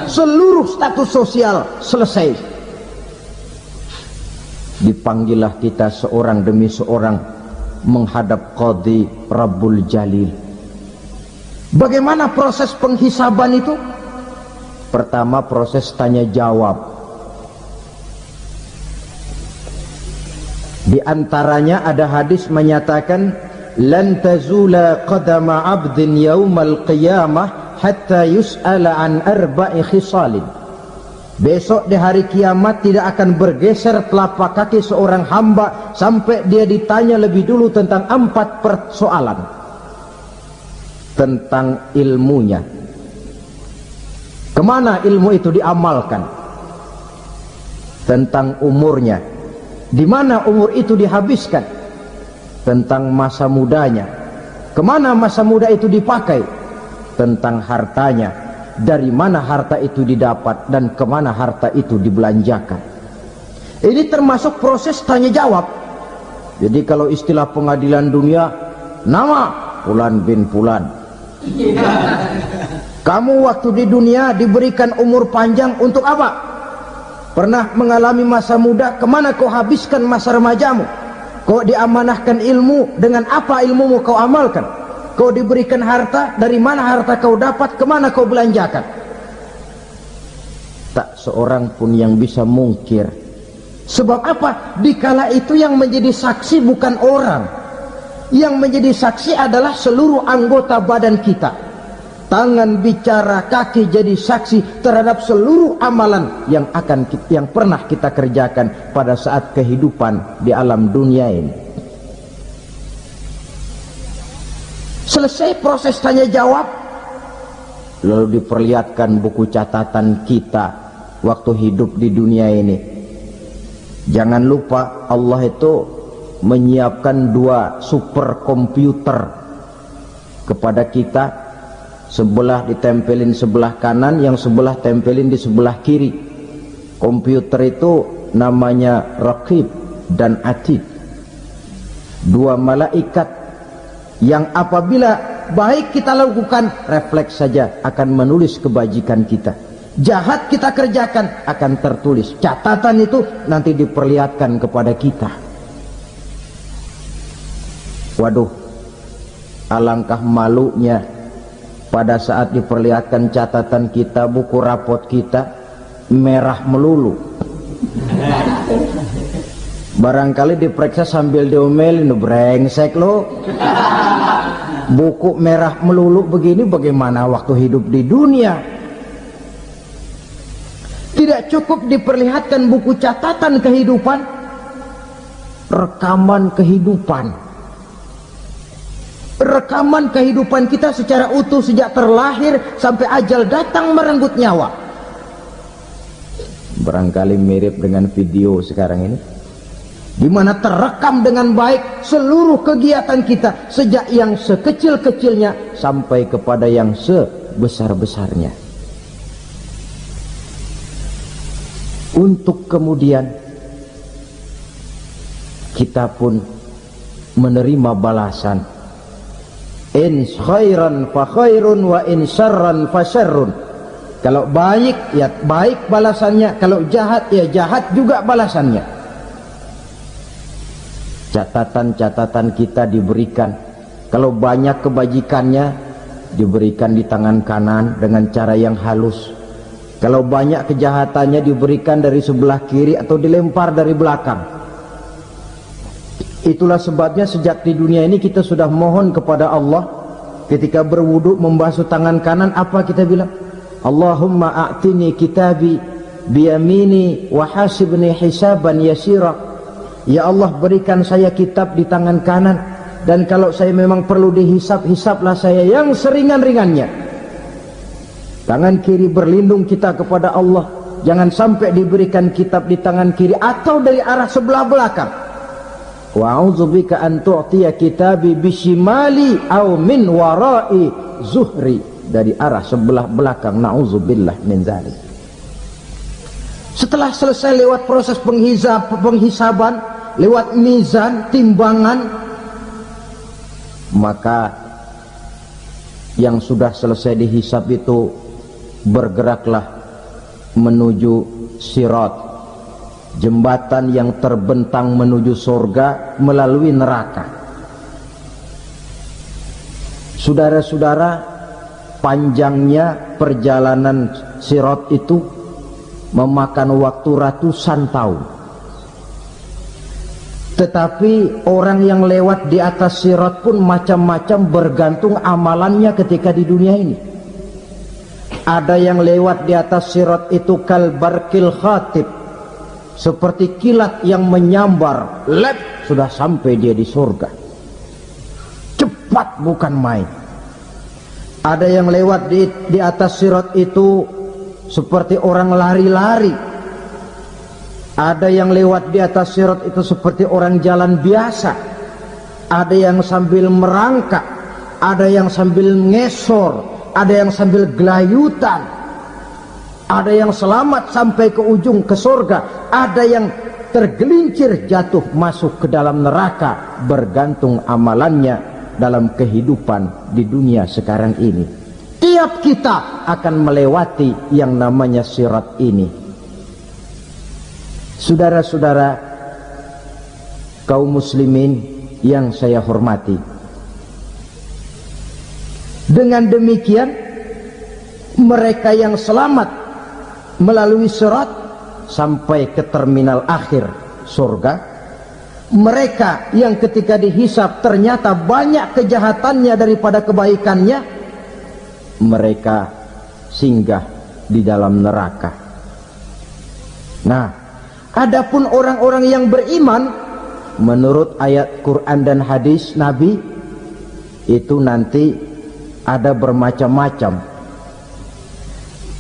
Seluruh status sosial selesai. Dipanggillah kita seorang demi seorang menghadap Qadhi Rabbul Jalil. Bagaimana proses penghisaban itu? Pertama, proses tanya jawab. Di antaranya ada hadis menyatakan, lan tazula qadama 'abdin yaumal qiyamah hatta yus'ala an arba'i khisalin. Besok di hari kiamat tidak akan bergeser telapak kaki seorang hamba sampai dia ditanya lebih dulu tentang 4 persoalan. Tentang ilmunya, kemana ilmu itu diamalkan. Tentang umurnya, di mana umur itu dihabiskan. Tentang masa mudanya, kemana masa muda itu dipakai. Tentang hartanya, dari mana harta itu didapat dan kemana harta itu dibelanjakan. Ini termasuk proses tanya jawab. Jadi kalau istilah pengadilan dunia, nama Fulan bin Fulan. Kamu waktu di dunia diberikan umur panjang untuk apa? Pernah mengalami masa muda, kemana kau habiskan masa remajamu? Kau diamanahkan ilmu, dengan apa ilmumu kau amalkan? Kau diberikan harta, dari mana harta kau dapat, kemana kau belanjakan? Tak seorang pun yang bisa mungkir. Sebab apa? Dikala itu yang menjadi saksi bukan orang. Yang menjadi saksi adalah seluruh anggota badan kita. Tangan bicara, kaki jadi saksi terhadap seluruh amalan yang pernah kita kerjakan pada saat kehidupan di alam dunia ini. Selesai proses tanya jawab, lalu diperlihatkan buku catatan kita waktu hidup di dunia ini. Jangan lupa Allah itu menyiapkan 2 superkomputer kepada kita. Sebelah ditempelin sebelah kanan, yang sebelah tempelin di sebelah kiri. Komputer itu namanya Raqib dan Atid, 2 malaikat yang apabila baik kita lakukan, refleks saja akan menulis kebajikan kita. Jahat kita kerjakan, akan tertulis. Catatan itu nanti diperlihatkan kepada kita. Waduh, alangkah malunya pada saat diperlihatkan catatan kita, buku rapot kita merah melulu. Barangkali diperiksa sambil diomelin, brengsek lo. Buku merah melulu begini, bagaimana waktu hidup di dunia? Tidak cukup diperlihatkan buku catatan kehidupan, rekaman kehidupan. Rekaman kehidupan kita secara utuh sejak terlahir sampai ajal datang merenggut nyawa. Barangkali mirip dengan video sekarang ini, di mana terekam dengan baik seluruh kegiatan kita, sejak yang sekecil-kecilnya sampai kepada yang sebesar-besarnya. Untuk kemudian kita pun menerima balasan. In khairan fa khairun wa in syarran fa syarrun. Kalau baik ya baik balasannya, kalau jahat ya jahat juga balasannya. Catatan-catatan kita diberikan. Kalau banyak kebajikannya diberikan di tangan kanan dengan cara yang halus. Kalau banyak kejahatannya diberikan dari sebelah kiri atau dilempar dari belakang. Itulah sebabnya sejak di dunia ini kita sudah mohon kepada Allah. Ketika berwudu membasuh tangan kanan, apa kita bilang? Allahumma a'tini kitabi biyamini wa hasibni hisaban yasira. Ya Allah, berikan saya kitab di tangan kanan, dan kalau saya memang perlu dihisab, hisablah saya yang seringan-ringannya. Tangan kiri berlindung kita kepada Allah, jangan sampai diberikan kitab di tangan kiri atau dari arah sebelah belakang. Wa a'udzubika an tu'tiya kitabi bishimali aw min warai zuhri, dari arah sebelah belakang. Na'udzubillah min dzalik. Setelah selesai lewat proses penghisaban, lewat mizan, timbangan, maka yang sudah selesai dihisab itu bergeraklah menuju sirat, jembatan yang terbentang menuju surga melalui neraka. Saudara-saudara, panjangnya perjalanan sirat itu memakan waktu ratusan tahun. Tetapi orang yang lewat di atas sirat pun macam-macam, bergantung amalannya ketika di dunia ini. Ada yang lewat di atas sirat itu kalbarkil khatib, seperti kilat yang menyambar, lep, sudah sampai dia di surga. Cepat bukan main. Ada yang lewat di atas sirat itu seperti orang lari-lari. Ada yang lewat di atas sirat itu seperti orang jalan biasa. Ada yang sambil merangkak, ada yang sambil ngesor, ada yang sambil gelayutan, ada yang selamat sampai ke ujung ke surga, ada yang tergelincir jatuh masuk ke dalam neraka, bergantung amalannya dalam kehidupan di dunia sekarang ini. Tiap kita akan melewati yang namanya sirat ini. Saudara-saudara kaum muslimin yang saya hormati, dengan demikian mereka yang selamat melalui sirat sampai ke terminal akhir surga, mereka yang ketika dihisab ternyata banyak kejahatannya daripada kebaikannya, mereka singgah di dalam neraka. Nah, adapun orang-orang yang beriman menurut ayat Quran dan hadis Nabi itu nanti ada bermacam-macam.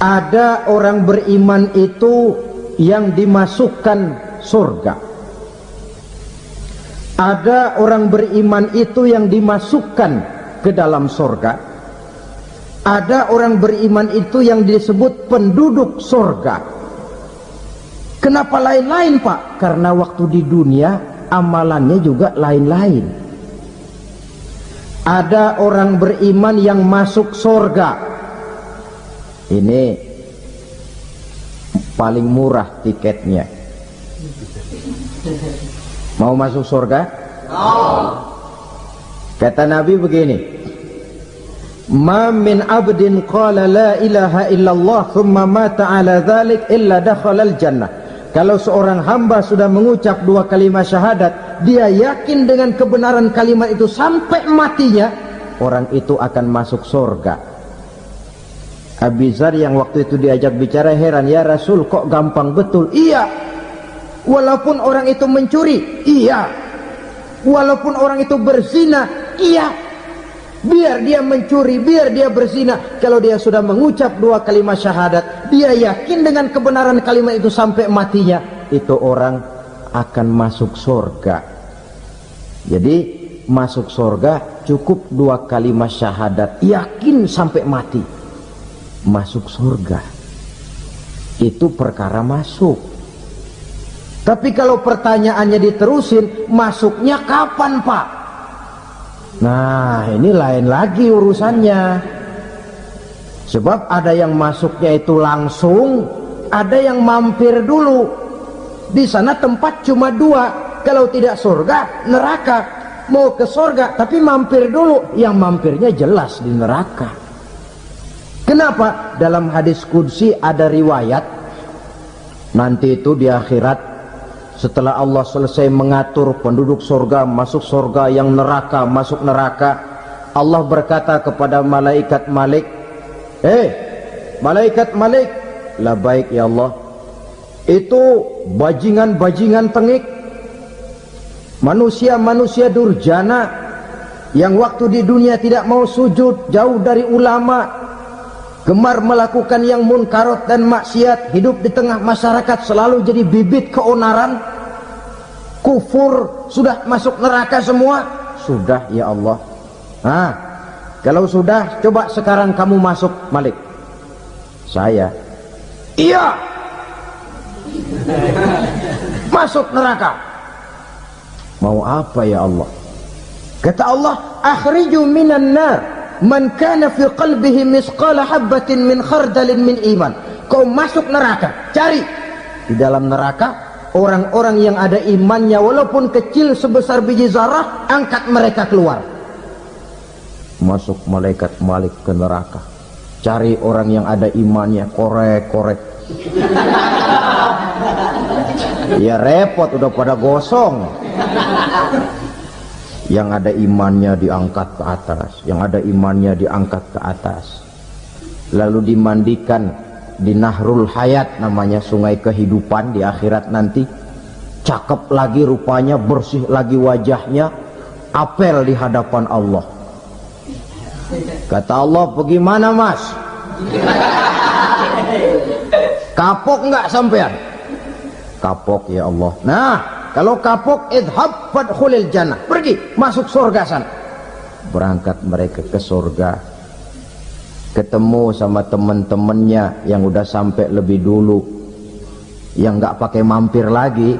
Ada orang beriman itu yang dimasukkan surga. Ada orang beriman itu yang dimasukkan ke dalam surga. Ada orang beriman itu yang disebut penduduk surga. Kenapa lain-lain, Pak? Karena waktu di dunia amalannya juga lain-lain. Ada orang beriman yang masuk surga. Ini paling murah tiketnya. Mau masuk surga? Kata Nabi begini, ma min abdin qala la ilaha illallah thumma mata ala dhalik illa dakhalal jannah. Kalau seorang hamba sudah mengucap dua kalimat syahadat, dia yakin dengan kebenaran kalimat itu sampai matinya, orang itu akan masuk surga. Abi Dzar yang waktu itu diajak bicara heran, ya Rasul kok gampang betul? Iya, walaupun orang itu mencuri, iya, walaupun orang itu berzina, iya, biar dia mencuri, biar dia berzina, kalau dia sudah mengucap dua kalimat syahadat, dia yakin dengan kebenaran kalimat itu sampai matinya, itu orang akan masuk surga. Jadi masuk surga cukup dua kalimat syahadat, yakin sampai mati, masuk surga. Itu perkara masuk. Tapi kalau pertanyaannya diterusin, masuknya kapan, Pak? Nah, ini lain lagi urusannya. Sebab ada yang masuknya itu langsung, ada yang mampir dulu. Di sana tempat cuma dua, kalau tidak surga, neraka. Mau ke surga tapi mampir dulu, yang mampirnya jelas di neraka. Kenapa? Dalam hadis qudsi ada riwayat, nanti itu di akhirat setelah Allah selesai mengatur penduduk surga masuk surga, yang neraka masuk neraka, Allah berkata kepada malaikat Malik, malaikat Malik, labaik ya Allah, itu bajingan-bajingan tengik, manusia-manusia durjana yang waktu di dunia tidak mau sujud, jauh dari ulama, gemar melakukan yang munkarat dan maksiat, hidup di tengah masyarakat selalu jadi bibit keonaran, kufur, sudah masuk neraka semua. Sudah ya Allah. Nah, kalau sudah, coba sekarang kamu masuk, Malik. Saya, iya, masuk neraka. Mau apa ya Allah? Kata Allah, akhriju minan nar man kana fi qalbihi misqala habbatin min khardalin min iman. Kau masuk neraka, cari di dalam neraka orang-orang yang ada imannya walaupun kecil sebesar biji zarah, angkat mereka keluar. Masuk malaikat Malik ke neraka, cari orang yang ada imannya, korek-korek. Ya repot, udah pada gosong. Yang ada imannya diangkat ke atas, yang ada imannya diangkat ke atas, lalu dimandikan di Nahrul Hayat, namanya sungai kehidupan di akhirat nanti. Cakep lagi rupanya, bersih lagi wajahnya, apel di hadapan Allah. Kata Allah, bagaimana mas? Kapok nggak sampean? Kapok ya Allah. Nah, kalau kapok, idhab fadkhulil jannah, pergi masuk surga sana. Berangkat mereka ke surga, ketemu sama teman-temannya yang udah sampai lebih dulu, yang nggak pakai mampir lagi.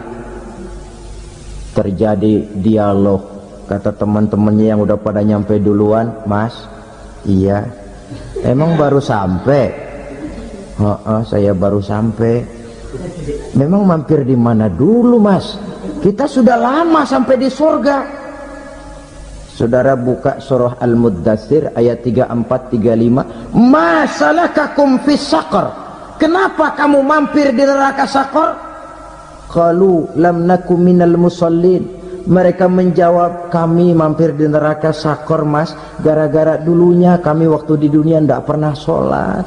Terjadi dialog, Kata teman-temannya yang udah pada nyampe duluan, Mas, iya, emang baru sampai? Saya baru sampai. Memang mampir di mana dulu, Mas? Kita sudah lama sampai di surga. Saudara buka surah Al-Muddatsir ayat 34-35. Ma salakakum fis saqar? Kenapa kamu mampir di neraka Saqar? Qalu lam nakum minal musallin. Mereka menjawab, kami mampir di neraka Saqar, Mas, gara-gara dulunya kami waktu di dunia ndak pernah sholat.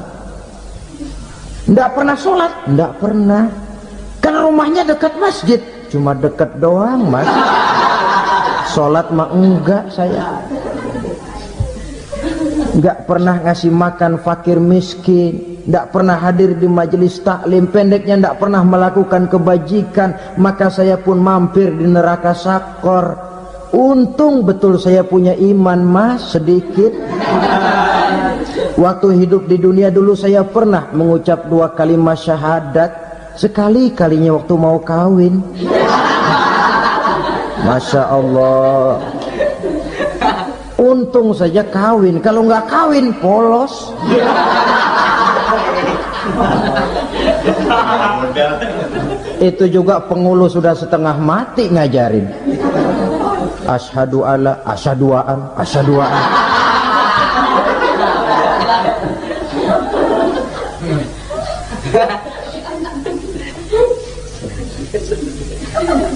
Ndak pernah sholat? Ndak pernah. Kan rumahnya dekat masjid, cuma dekat doang, Mas. Sholat mah enggak saya. Enggak pernah ngasih makan fakir miskin, enggak pernah hadir di majelis taklim, pendeknya enggak pernah melakukan kebajikan, maka saya pun mampir di neraka Saqar. Untung betul saya punya iman, Mas, sedikit. Waktu hidup di dunia dulu saya pernah mengucap 2 kalimat syahadat, sekali-kalinya waktu mau kawin. Masya Allah, untung saja kawin, kalau nggak kawin polos. Itu juga pengulu sudah setengah mati ngajarin asyhadu alla asyaduaan.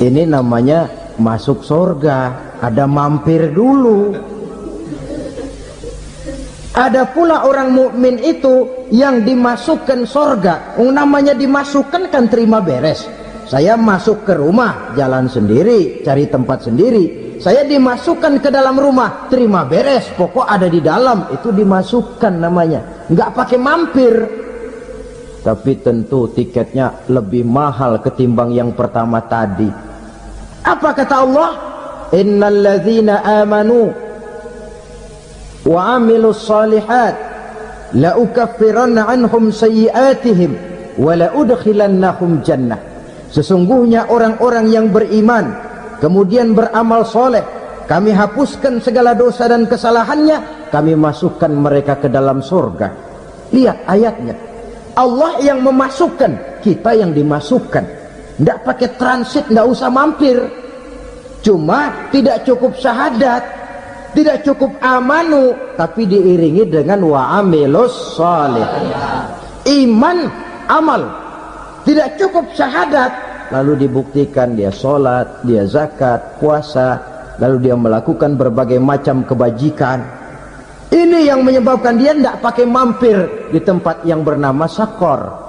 Ini namanya masuk surga, ada mampir dulu. Ada pula orang mukmin itu yang dimasukkan surga. Namanya dimasukkan kan terima beres. Saya masuk ke rumah, jalan sendiri, cari tempat sendiri. Saya dimasukkan ke dalam rumah, terima beres, pokok ada di dalam, itu dimasukkan namanya. Nggak pakai mampir. Tapi tentu tiketnya lebih mahal ketimbang yang pertama tadi. Apa kata Allah? Innal ladzina amanu wa amilus solihat la ukaffiranna anhum sayyi'atihim wa la udkhilannahum jannah. Sesungguhnya orang-orang yang beriman kemudian beramal soleh, kami hapuskan segala dosa dan kesalahannya, kami masukkan mereka ke dalam surga. Lihat ayatnya, Allah yang memasukkan, kita yang dimasukkan. Tidak pakai transit, tidak usah mampir. Cuma tidak cukup syahadat, tidak cukup amanu, tapi diiringi dengan wa'amilus salih. Iman, amal. Tidak cukup syahadat, lalu dibuktikan dia sholat, dia zakat, puasa, lalu dia melakukan berbagai macam kebajikan. Ini yang menyebabkan dia tidak pakai mampir di tempat yang bernama Saqar.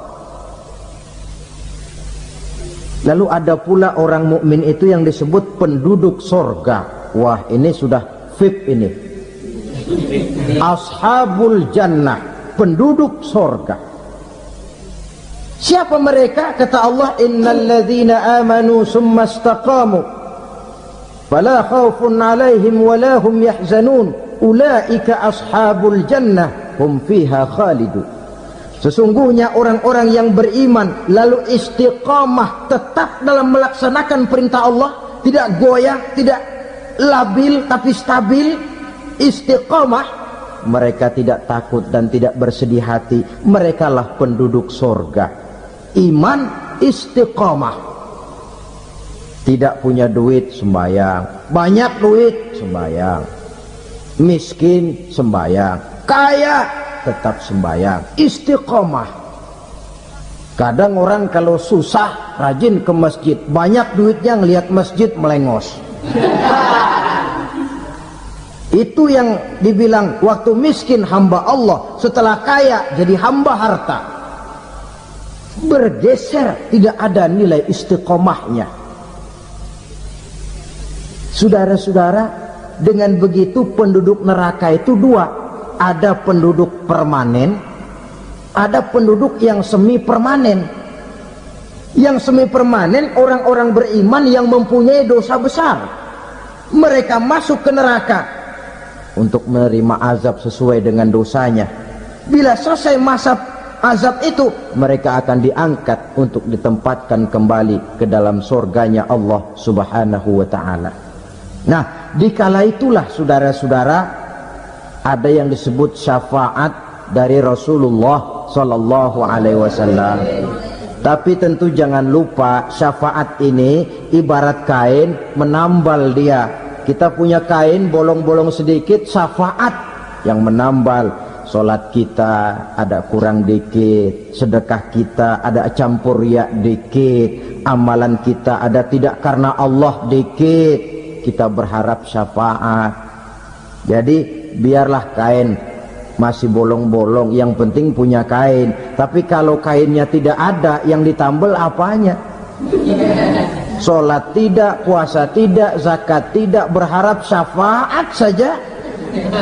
Lalu ada pula orang mukmin itu yang disebut penduduk surga. Wah, ini sudah VIP ini. Ashabul jannah, penduduk surga. Siapa mereka? Kata Allah, innal ladzina amanu summa istaqamu fala khaufun alaihim wala hum yahzanun ulaika ashabul jannah hum fiha khalidun. Sesungguhnya orang-orang yang beriman lalu istiqamah, tetap dalam melaksanakan perintah Allah, tidak goyah, tidak labil tapi stabil, istiqamah, mereka tidak takut dan tidak bersedih hati. Merekalah penduduk surga. Iman, istiqamah. Tidak punya duit, sembayang. Banyak duit, sembayang. Miskin, sembayang. Kaya, tetap sembahyang, istiqomah. Kadang orang kalau susah rajin ke masjid, banyak duitnya ngelihat masjid melengos. Itu yang dibilang waktu miskin hamba Allah, setelah kaya jadi hamba harta. Bergeser, tidak ada nilai istiqomahnya. Saudara-saudara, dengan begitu penduduk neraka itu dua. Ada penduduk permanen, ada penduduk yang semi permanen. Yang semi permanen orang-orang beriman yang mempunyai dosa besar. Mereka masuk ke neraka untuk menerima azab sesuai dengan dosanya. Bila selesai masa azab itu, mereka akan diangkat untuk ditempatkan kembali ke dalam surganya Allah Subhanahu wa ta'ala. Nah, dikala itulah saudara-saudara ada yang disebut syafaat dari Rasulullah Sallallahu Alaihi Wasallam. Tapi tentu jangan lupa syafaat ini ibarat kain menambal dia. Kita punya kain bolong-bolong sedikit, syafaat yang menambal. Solat kita ada kurang dikit, sedekah kita ada campur riak dikit, amalan kita ada tidak karena Allah dikit, kita berharap syafaat. Jadi biarlah kain masih bolong-bolong, yang penting punya kain. Tapi kalau kainnya tidak ada, yang ditambal apanya? Solat tidak, puasa tidak, zakat tidak, berharap syafaat saja,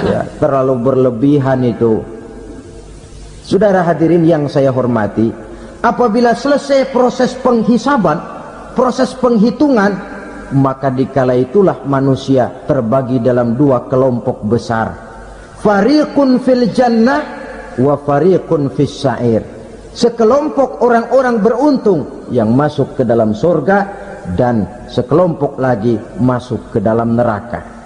ya, terlalu berlebihan itu. Saudara hadirin yang saya hormati, apabila selesai proses penghisaban, proses penghitungan, maka dikala itulah manusia terbagi dalam dua kelompok besar. Fariqun fil jannah wa fariqun fis sa'ir. Sekelompok orang-orang beruntung yang masuk ke dalam surga, dan sekelompok lagi masuk ke dalam neraka.